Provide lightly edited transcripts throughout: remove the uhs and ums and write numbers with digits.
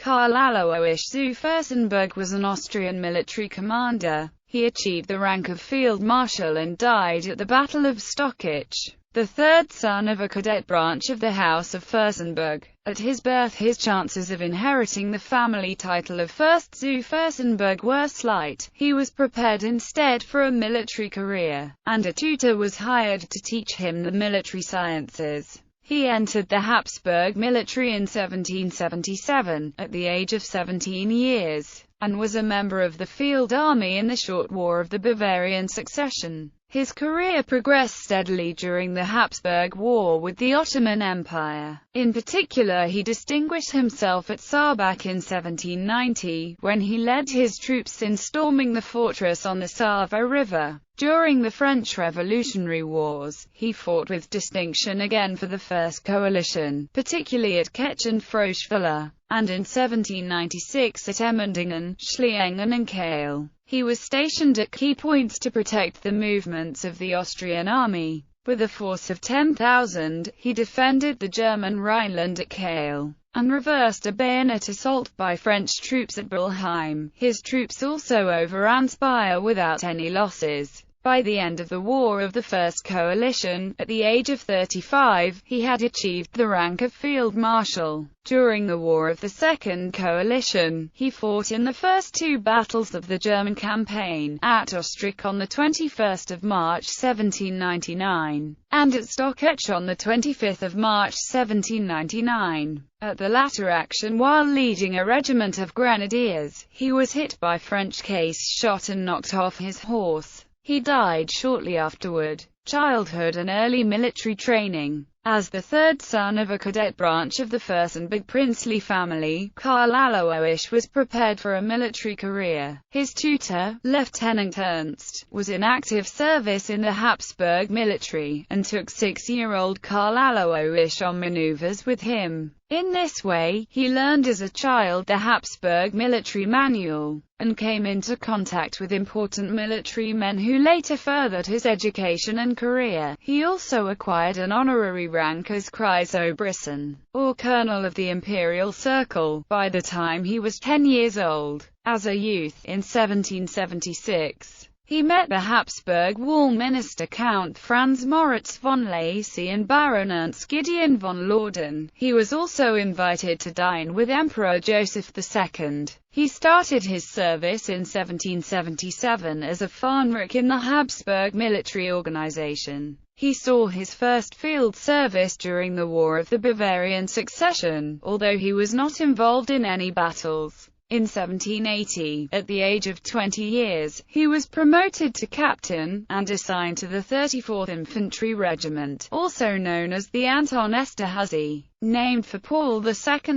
Karl Aloys zu Fürstenberg was an Austrian military commander. He achieved the rank of Field Marshal and died at the Battle of Stockach, the third son of a cadet branch of the House of Fürstenberg. At his birth his chances of inheriting the family title of Fürst zu Fürstenberg were slight. He was prepared instead for a military career, and a tutor was hired to teach him the military sciences. He entered the Habsburg military in 1777, at the age of 17 years, and was a member of the field army in the short War of the Bavarian Succession. His career progressed steadily during the Habsburg War with the Ottoman Empire. In particular, he distinguished himself at Sarbach in 1790, when he led his troops in storming the fortress on the Sava River. During the French Revolutionary Wars, he fought with distinction again for the First Coalition, particularly at Kech and Froschwiller, and in 1796 at Emmendingen, Schliengen and Kehl. He was stationed at key points to protect the movements of the Austrian army. With a force of 10,000, he defended the German Rhineland at Kehl, and reversed a bayonet assault by French troops at Bulheim. His troops also overran Speyer without any losses. By the end of the War of the First Coalition, at the age of 35, he had achieved the rank of Field Marshal. During the War of the Second Coalition, he fought in the first two battles of the German campaign, at Awestruck on 21 March 1799, and at Stockach on 25 March 1799. At the latter action, while leading a regiment of grenadiers, he was hit by French case shot and knocked off his horse. He died shortly afterward. Childhood and early military training. As the third son of a cadet branch of the Fürstenberg princely family, Karl Aloys was prepared for a military career. His tutor, Lieutenant Ernst, was in active service in the Habsburg military, and took 6-year-old Karl Aloys on maneuvers with him. In this way, he learned as a child the Habsburg military manual, and came into contact with important military men who later furthered his education and career. He also acquired an honorary rank as Kreisobersten, or Colonel of the Imperial Circle, by the time he was 10 years old. As a youth, in 1776, he met the Habsburg War minister Count Franz Moritz von Lacy and Baron Ernst Gideon von Lauden. He was also invited to dine with Emperor Joseph II. He started his service in 1777 as a Fahnenrich in the Habsburg military organization. He saw his first field service during the War of the Bavarian Succession, although he was not involved in any battles. In 1780, at the age of 20 years, he was promoted to captain, and assigned to the 34th Infantry Regiment, also known as the Anton Esterhazy, named for Paul II.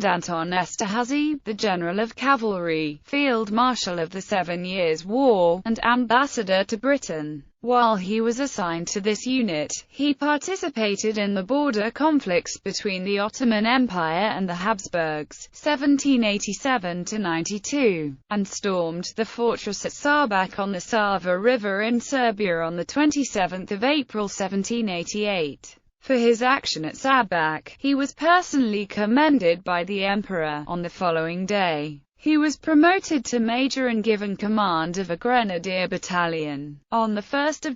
Anton Esterhazy, the General of Cavalry, Field Marshal of the 7 Years' War, and Ambassador to Britain. While he was assigned to this unit, he participated in the border conflicts between the Ottoman Empire and the Habsburgs, 1787–92, and stormed the fortress at Sarbach on the Sava River in Serbia on 27 April 1788. For his action at Sarbach, he was personally commended by the Emperor. On the following day, he was promoted to major and given command of a grenadier battalion. On 1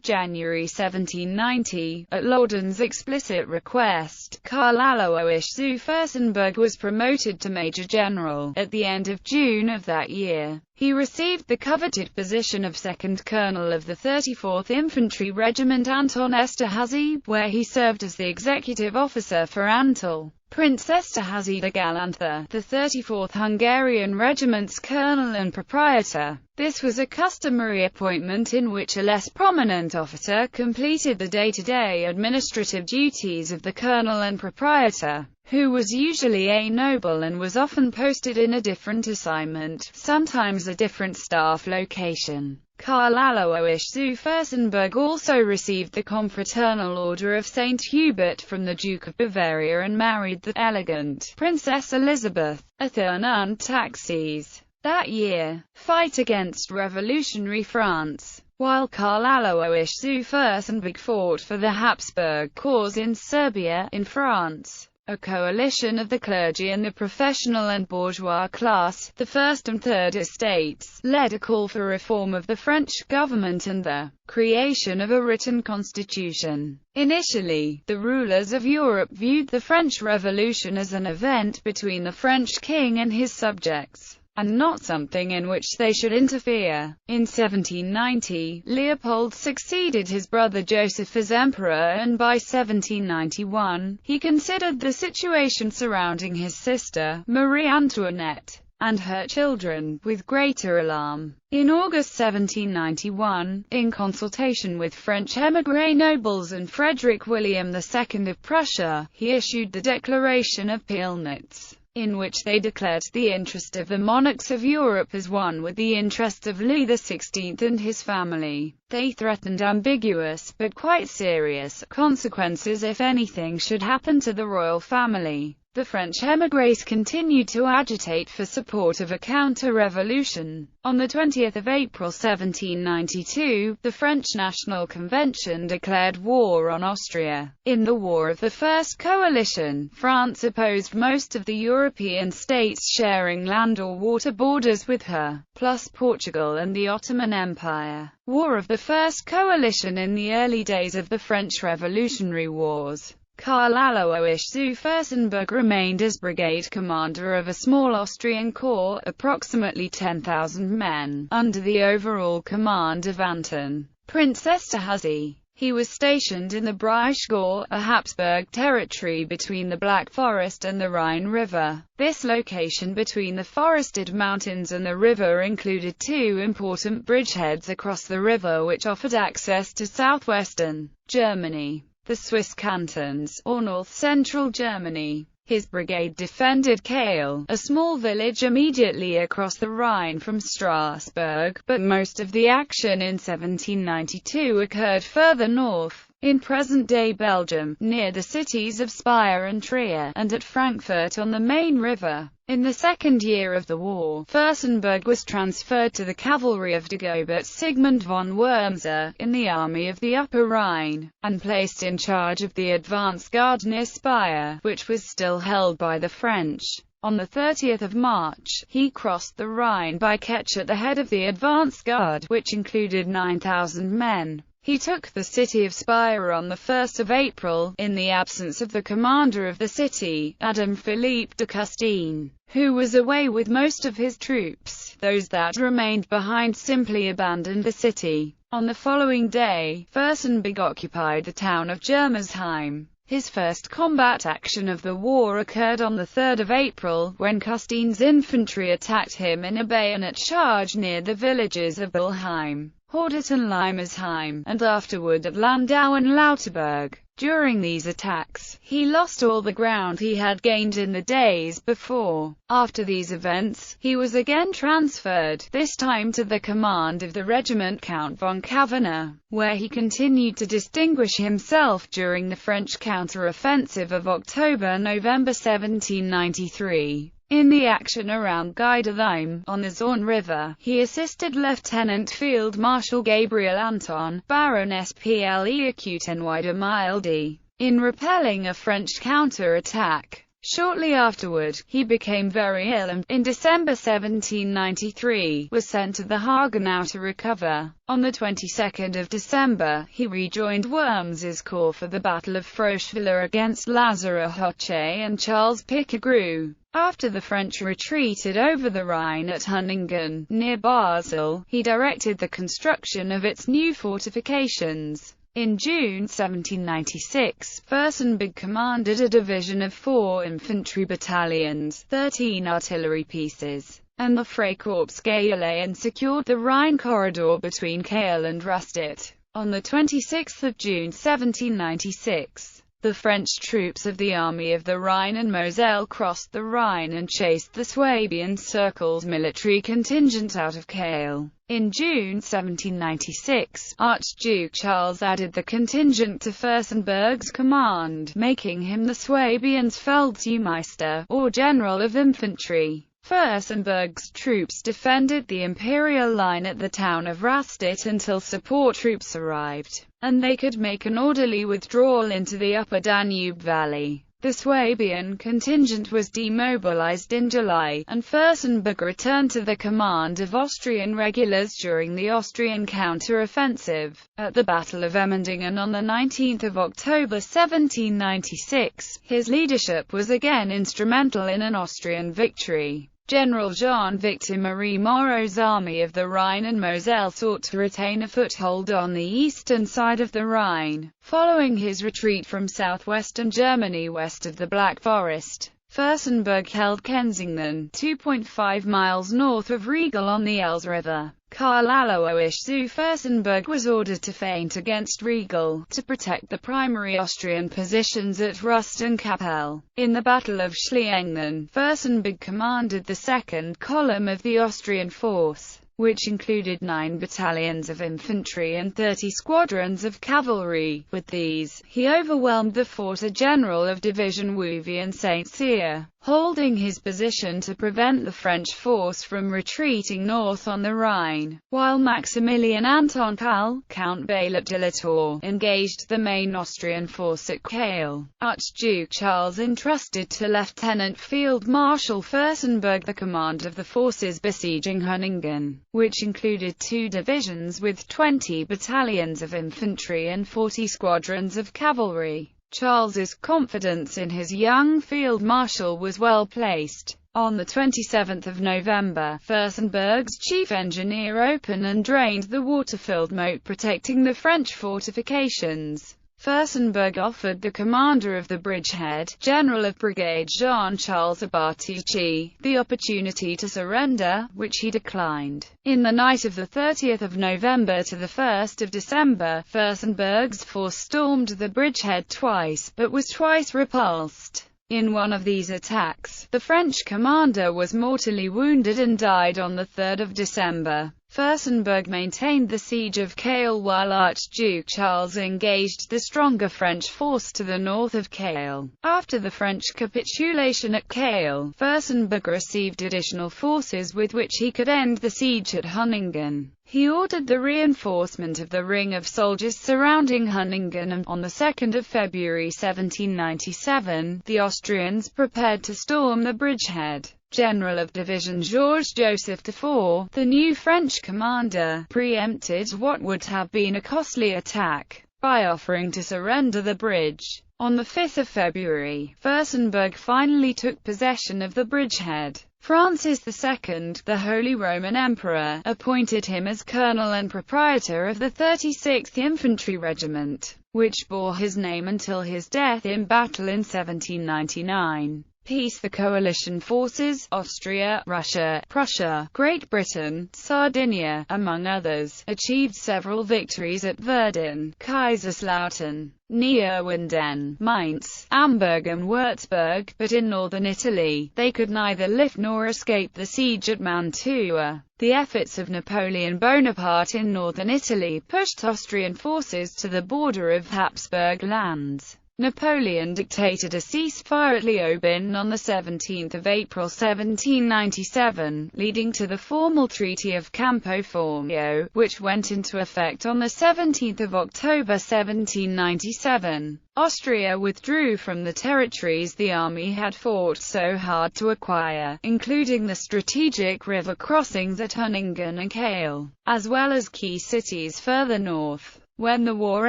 January 1790, at Lauden's explicit request, Karl Aloys zu Fürstenberg was promoted to major general. At the end of June of that year, he received the coveted position of second colonel of the 34th Infantry Regiment Anton Esterhazy, where he served as the executive officer for Antal. Prince Esterhazy de Galantha, the 34th Hungarian Regiment's colonel and proprietor. This was a customary appointment in which a less prominent officer completed the day-to-day administrative duties of the colonel and proprietor, who was usually a noble and was often posted in a different assignment, sometimes a different staff location. Karl Aloys zu Fürstenberg also received the Confraternal Order of St. Hubert from the Duke of Bavaria and married the elegant Princess Elizabeth, a Thurn taxis. That year, fight against revolutionary France. While Karl Aloys zu Fürstenberg fought for the Habsburg cause in Serbia, in France, a coalition of the clergy and the professional and bourgeois class, the First and Third Estates, led a call for reform of the French government and the creation of a written constitution. Initially, the rulers of Europe viewed the French Revolution as an event between the French king and his subjects, and not something in which they should interfere. In 1790, Leopold succeeded his brother Joseph as emperor, and by 1791, he considered the situation surrounding his sister, Marie Antoinette, and her children, with greater alarm. In August 1791, in consultation with French émigré nobles and Frederick William II of Prussia, he issued the Declaration of Pillnitz, in which they declared the interest of the monarchs of Europe as one with the interests of Louis XVI and his family. They threatened ambiguous, but quite serious, consequences if anything should happen to the royal family. The French émigrés continued to agitate for support of a counter-revolution. On 20 April 1792, the French National Convention declared war on Austria. In the War of the First Coalition, France opposed most of the European states sharing land or water borders with her, plus Portugal and the Ottoman Empire. War of the First Coalition. In the early days of the French Revolutionary Wars, Karl Aloys zu Fürstenberg remained as brigade commander of a small Austrian corps, approximately 10,000 men, under the overall command of Anton, Prince Esterhazy. He was stationed in the Breisgau, a Habsburg territory between the Black Forest and the Rhine River. This location between the forested mountains and the river included two important bridgeheads across the river which offered access to southwestern Germany, the Swiss cantons, or north-central Germany. His brigade defended Kehl, a small village immediately across the Rhine from Strasbourg, but most of the action in 1792 occurred further north, in present-day Belgium, near the cities of Speyer and Trier, and at Frankfurt on the Main River. In the second year of the war, Fürstenberg was transferred to the cavalry of Dagobert Sigmund von Wurmser, in the army of the Upper Rhine, and placed in charge of the advance guard near Speyer, which was still held by the French. On 30 March, he crossed the Rhine by Ketsch at the head of the advance guard, which included 9,000 men. He took the city of Speyer on 1 April, in the absence of the commander of the city, Adam Philippe de Custine, who was away with most of his troops. Those that remained behind simply abandoned the city. On the following day, Fürstenberg occupied the town of Germersheim. His first combat action of the war occurred on 3 April, when Custine's infantry attacked him in a bayonet charge near the villages of Bilheim, Hordet and Limersheim, and afterward at Landau and Lauterberg. During these attacks, he lost all the ground he had gained in the days before. After these events, he was again transferred, this time to the command of the regiment Count von Kavanagh, where he continued to distinguish himself during the French counter-offensive of October-November 1793. In the action around Geidersheim, on the Zorn River, he assisted Lieutenant Field Marshal Gabriel Anton, Baroness Ple Acute and Wiedermilde, in repelling a French counter-attack. Shortly afterward, he became very ill and, in December 1793, was sent to the Hagenau to recover. On the 22nd of December, he rejoined Wormser's corps for the Battle of Froschwiller against Lazare Hoche and Charles Pichegru. After the French retreated over the Rhine at Hunningen, near Basel, he directed the construction of its new fortifications. In June 1796, Fürstenberg commanded a division of 4 infantry battalions, 13 artillery pieces, and the Freikorps Gaillet, and secured the Rhine corridor between Kehl and Rastatt. On 26 June 1796, the French troops of the Army of the Rhine and Moselle crossed the Rhine and chased the Swabian Circle's military contingent out of Kehl. In June 1796, Archduke Charles added the contingent to Fürstenberg's command, making him the Swabians Feldseemeister, or General of Infantry. Fürstenberg's troops defended the imperial line at the town of Rastatt until support troops arrived, and they could make an orderly withdrawal into the upper Danube valley. The Swabian contingent was demobilized in July, and Fürstenberg returned to the command of Austrian regulars during the Austrian counter-offensive. At the Battle of Emmendingen on 19 October 1796, his leadership was again instrumental in an Austrian victory. General Jean-Victor Marie Moreau's army of the Rhine and Moselle sought to retain a foothold on the eastern side of the Rhine, following his retreat from southwestern Germany west of the Black Forest. Fürstenberg held Kensington, 2.5 miles north of Riegel on the Elz River. Karl Aloys zu Fürstenberg was ordered to feint against Riegel, to protect the primary Austrian positions at Rust and Kappel. In the Battle of Schliengen, Fürstenberg commanded the second column of the Austrian force, which included 9 battalions of infantry and 30 squadrons of cavalry. With these, he overwhelmed the force general of Division Wouvy and Saint-Cyr, holding his position to prevent the French force from retreating north on the Rhine, while Maximilian Anton Kahl, Count Baillet de la Tour, engaged the main Austrian force at Kehl. Archduke Charles entrusted to Lieutenant Field Marshal Fürstenberg the command of the forces besieging Hunningen, which included 2 divisions with 20 battalions of infantry and 40 squadrons of cavalry. Charles's confidence in his young field marshal was well placed. On 27 November, Fürstenberg's chief engineer opened and drained the water-filled moat protecting the French fortifications. Fürstenberg offered the commander of the bridgehead, General of Brigade Jean-Charles Abartucci, the opportunity to surrender, which he declined. In the night of 30 November to 1 December, Fürstenberg's force stormed the bridgehead twice, but was twice repulsed. In one of these attacks, the French commander was mortally wounded and died on 3 December. Fürstenberg maintained the siege of Kehl while Archduke Charles engaged the stronger French force to the north of Kehl. After the French capitulation at Kehl, Fürstenberg received additional forces with which he could end the siege at Hunningen. He ordered the reinforcement of the ring of soldiers surrounding Hunningen, and on 2 February 1797, the Austrians prepared to storm the bridgehead. General of Division Georges-Joseph Dufour, the new French commander, preempted what would have been a costly attack by offering to surrender the bridge. On 5 February, Fürstenberg finally took possession of the bridgehead. Francis II, the Holy Roman Emperor, appointed him as colonel and proprietor of the 36th Infantry Regiment, which bore his name until his death in battle in 1799. Peace. The coalition forces, Austria, Russia, Prussia, Great Britain, Sardinia, among others, achieved several victories at Verdun, Kaiserslautern, Neerwinden, Mainz, Amberg and Würzburg, but in northern Italy, they could neither lift nor escape the siege at Mantua. The efforts of Napoleon Bonaparte in northern Italy pushed Austrian forces to the border of Habsburg lands. Napoleon dictated a ceasefire at Leoben on 17 April 1797, leading to the formal Treaty of Campo Formio, which went into effect on 17 October 1797. Austria withdrew from the territories the army had fought so hard to acquire, including the strategic river crossings at Hunningen and Kehl, as well as key cities further north. When the war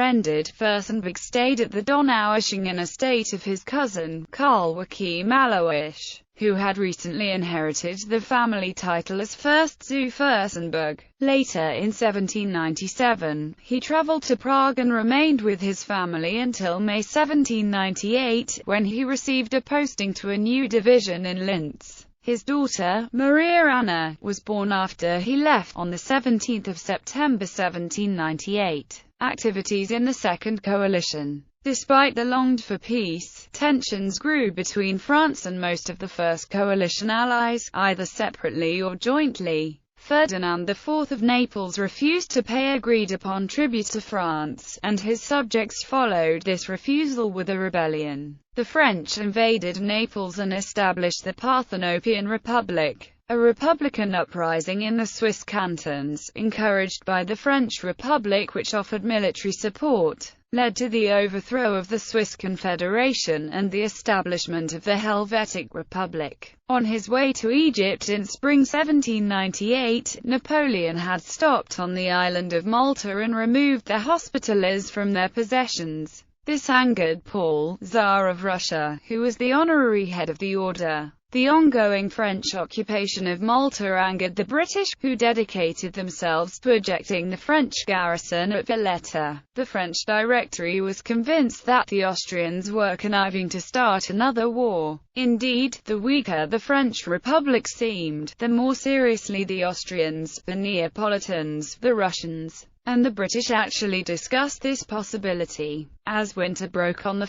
ended, Fürstenberg stayed at the Donaueschingen estate of his cousin, Karl Aloys, who had recently inherited the family title as Fürst zu Fürstenberg. Later in 1797, he travelled to Prague and remained with his family until May 1798, when he received a posting to a new division in Linz. His daughter, Maria Anna, was born after he left, on 17 September 1798. Activities in the Second Coalition. Despite the longed-for peace, tensions grew between France and most of the First Coalition allies, either separately or jointly. Ferdinand IV of Naples refused to pay agreed-upon tribute to France, and his subjects followed this refusal with a rebellion. The French invaded Naples and established the Parthenopean Republic. A Republican uprising in the Swiss cantons, encouraged by the French Republic which offered military support, led to the overthrow of the Swiss Confederation and the establishment of the Helvetic Republic. On his way to Egypt in spring 1798, Napoleon had stopped on the island of Malta and removed the Hospitallers from their possessions. This angered Paul, Tsar of Russia, who was the honorary head of the order. The ongoing French occupation of Malta angered the British, who dedicated themselves to ejecting the French garrison at Valletta. The French Directory was convinced that the Austrians were conniving to start another war. Indeed, the weaker the French Republic seemed, the more seriously the Austrians, the Neapolitans, the Russians, and the British actually discussed this possibility. As winter broke on 1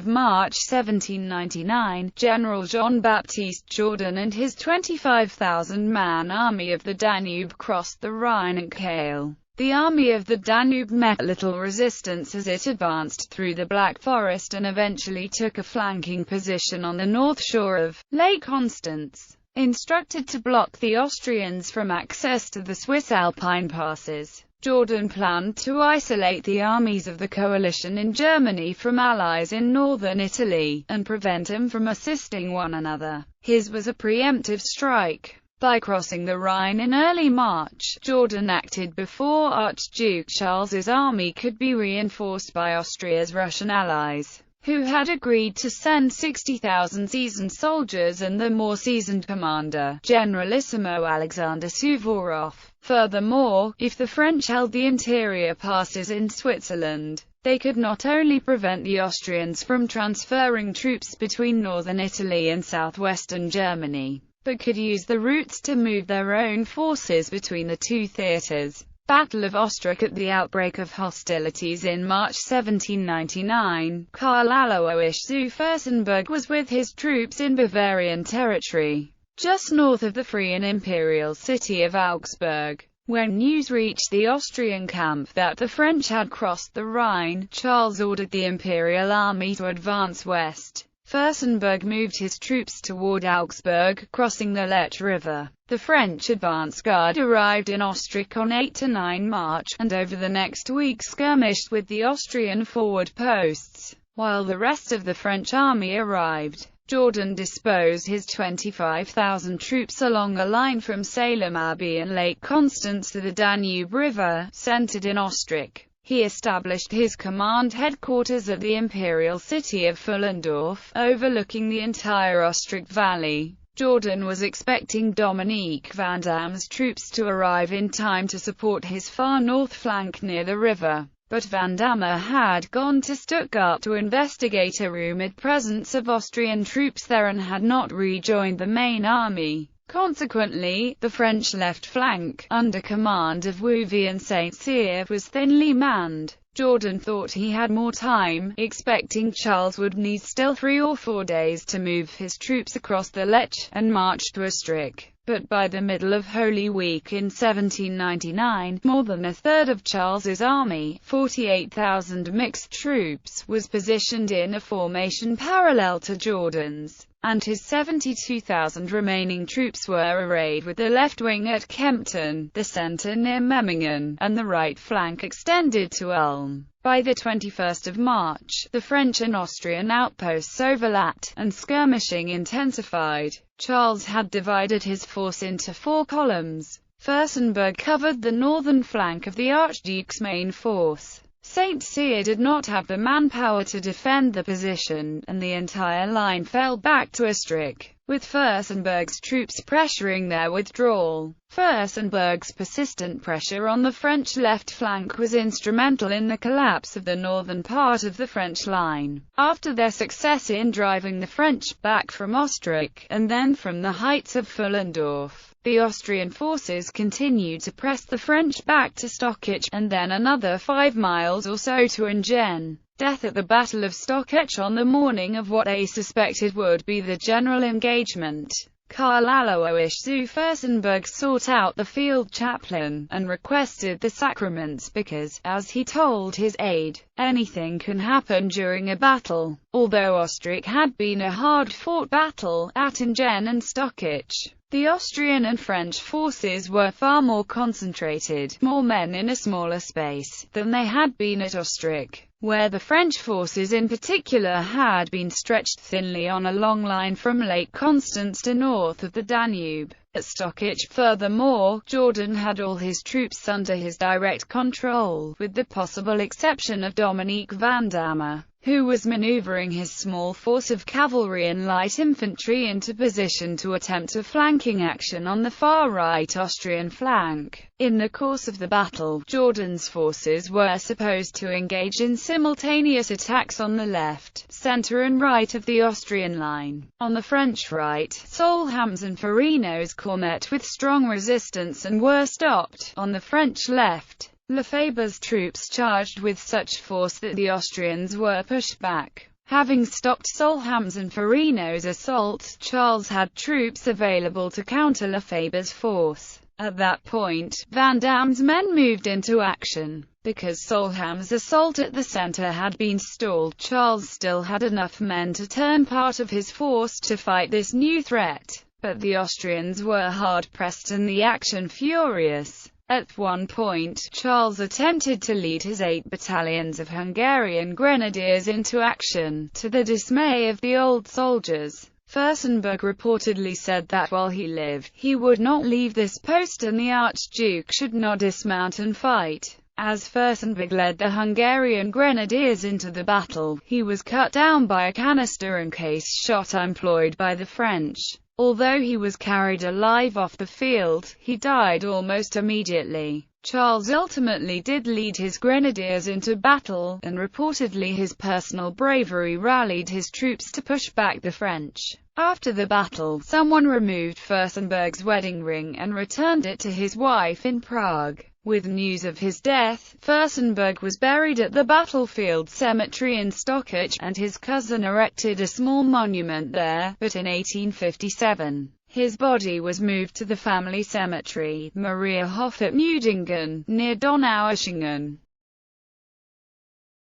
March 1799, General Jean-Baptiste Jourdan and his 25,000-man army of the Danube crossed the Rhine at Kiel. The army of the Danube met little resistance as it advanced through the Black Forest and eventually took a flanking position on the north shore of Lake Constance. Instructed to block the Austrians from access to the Swiss Alpine passes, Jourdan planned to isolate the armies of the coalition in Germany from allies in northern Italy, and prevent them from assisting one another. His was a preemptive strike. By crossing the Rhine in early March, Jourdan acted before Archduke Charles's army could be reinforced by Austria's Russian allies, who had agreed to send 60,000 seasoned soldiers and the more seasoned commander, Generalissimo Alexander Suvorov. Furthermore, if the French held the interior passes in Switzerland, they could not only prevent the Austrians from transferring troops between northern Italy and southwestern Germany, but could use the routes to move their own forces between the two theatres. Battle of Awestruck. At the outbreak of hostilities in March 1799, Karl Aloys zu Fürstenberg was with his troops in Bavarian territory, just north of the free and imperial city of Augsburg. When news reached the Austrian camp that the French had crossed the Rhine, Charles ordered the imperial army to advance west. Fürstenberg moved his troops toward Augsburg, crossing the Lech River. The French advance guard arrived in Ostrach on 8–9 March, and over the next week skirmished with the Austrian forward posts, while the rest of the French army arrived. Jourdan disposed his 25,000 troops along a line from Salem Abbey and Lake Constance to the Danube River, centered in Ostrach. He established his command headquarters at the imperial city of Pfullendorf, overlooking the entire Ostrach Valley. Jourdan was expecting Dominique Vandam's troops to arrive in time to support his far north flank near the river, but Vandamme had gone to Stuttgart to investigate a rumored presence of Austrian troops there and had not rejoined the main army. Consequently, the French left flank, under command of Wouvy and Saint-Cyr, was thinly manned. Jourdan thought he had more time, expecting Charles would need still 3 or 4 days to move his troops across the Lech, and march to Ostrach. But by the middle of Holy Week in 1799, more than a third of Charles's army, 48,000 mixed troops, was positioned in a formation parallel to Jourdan's, and his 72,000 remaining troops were arrayed with the left wing at Kempten, the centre near Memmingen, and the right flank extended to Ulm. By the 21st of March, the French and Austrian outposts overlapped, and skirmishing intensified. Charles had divided his force into 4 columns. Fürstenberg covered the northern flank of the Archduke's main force. Saint-Cyr did not have the manpower to defend the position, and the entire line fell back to Ostrach, with Fürstenberg's troops pressuring their withdrawal. Fürstenberg's persistent pressure on the French left flank was instrumental in the collapse of the northern part of the French line. After their success in driving the French back from Ostrach, and then from the heights of Pfullendorf, the Austrian forces continued to press the French back to Stockach, and then another 5 miles or so to Enghien. Death at the Battle of Stockach on the morning of what they suspected would be the general engagement. Karl Aloys zu Fürstenberg sought out the field chaplain, and requested the sacraments because, as he told his aide, anything can happen during a battle. Although Ostrach had been a hard-fought battle, at Enghien and Stockach, The Austrian and French forces were far more concentrated, more men in a smaller space, than they had been at Awestruck, where the French forces in particular had been stretched thinly on a long line from Lake Constance to north of the Danube. At Stockich, furthermore, Jourdan had all his troops under his direct control, with the possible exception of Dominique Vandamme, who was maneuvering his small force of cavalry and light infantry into position to attempt a flanking action on the far right Austrian flank. In the course of the battle, Jourdan's forces were supposed to engage in simultaneous attacks on the left, centre and right of the Austrian line. On the French right, Solham's and Farino's corps met with strong resistance and were stopped. On the French left, Lefebvre's troops charged with such force that the Austrians were pushed back. Having stopped Solham's and Farino's assault, Charles had troops available to counter Lefebvre's force. At that point, Vandamme's men moved into action. Because Solham's assault at the centre had been stalled, Charles still had enough men to turn part of his force to fight this new threat. But the Austrians were hard-pressed and the action furious. At one point, Charles attempted to lead his 8 battalions of Hungarian grenadiers into action, to the dismay of the old soldiers. Fürstenberg reportedly said that while he lived, he would not leave this post and the Archduke should not dismount and fight. As Fürstenberg led the Hungarian grenadiers into the battle, he was cut down by a canister and case shot employed by the French. Although he was carried alive off the field, he died almost immediately. Charles ultimately did lead his grenadiers into battle, and reportedly his personal bravery rallied his troops to push back the French. After the battle, someone removed Fürstenberg's wedding ring and returned it to his wife in Prague. With news of his death, Fürstenberg was buried at the battlefield cemetery in Stockich, and his cousin erected a small monument there, but in 1857, his body was moved to the family cemetery, Mariahof at Meudingen, near Donaueschingen.